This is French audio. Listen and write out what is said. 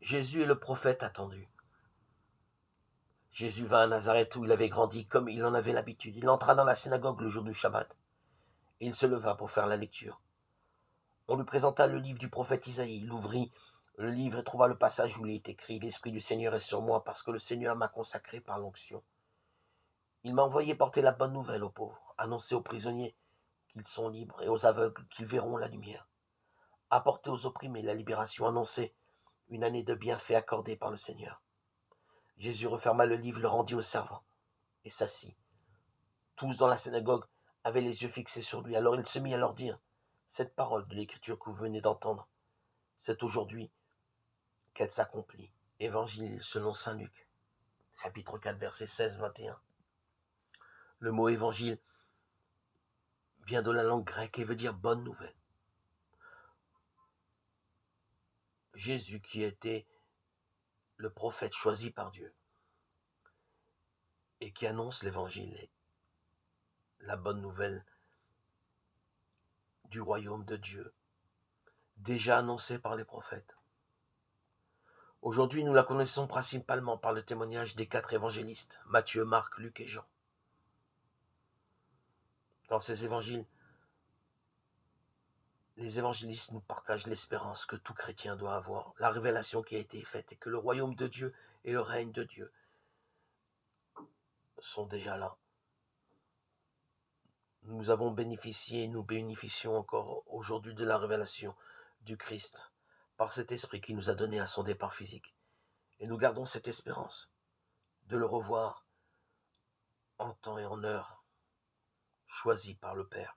Jésus est le prophète attendu. Jésus vint à Nazareth où il avait grandi comme il en avait l'habitude. Il entra dans la synagogue le jour du Shabbat et il se leva pour faire la lecture. On lui présenta le livre du prophète Isaïe. Il ouvrit le livre et trouva le passage où il est écrit « L'Esprit du Seigneur est sur moi parce que le Seigneur m'a consacré par l'onction. Il m'a envoyé porter la bonne nouvelle aux pauvres, annoncer aux prisonniers qu'ils sont libres et aux aveugles qu'ils verront la lumière, apporter aux opprimés la libération, annoncer une année de bienfaits accordée par le Seigneur. » Jésus referma le livre, le rendit aux servants et s'assit. Tous dans la synagogue avaient les yeux fixés sur lui. Alors il se mit à leur dire « Cette parole de l'Écriture que vous venez d'entendre, c'est aujourd'hui qu'elle s'accomplit. » Évangile selon saint Luc, chapitre 4, versets 16-21. Le mot évangile vient de la langue grecque et veut dire bonne nouvelle. Jésus, qui était le prophète choisi par Dieu et qui annonce l'évangile, la bonne nouvelle du royaume de Dieu, déjà annoncée par les prophètes. Aujourd'hui, nous la connaissons principalement par le témoignage des 4 évangélistes, Matthieu, Marc, Luc et Jean. Dans ces évangiles, les évangélistes nous partagent l'espérance que tout chrétien doit avoir, la révélation qui a été faite et que le royaume de Dieu et le règne de Dieu sont déjà là. Nous avons bénéficié, nous bénéficions encore aujourd'hui de la révélation du Christ par cet esprit qui nous a donné à son départ physique. Et nous gardons cette espérance de le revoir en temps et en heure, choisi par le Père.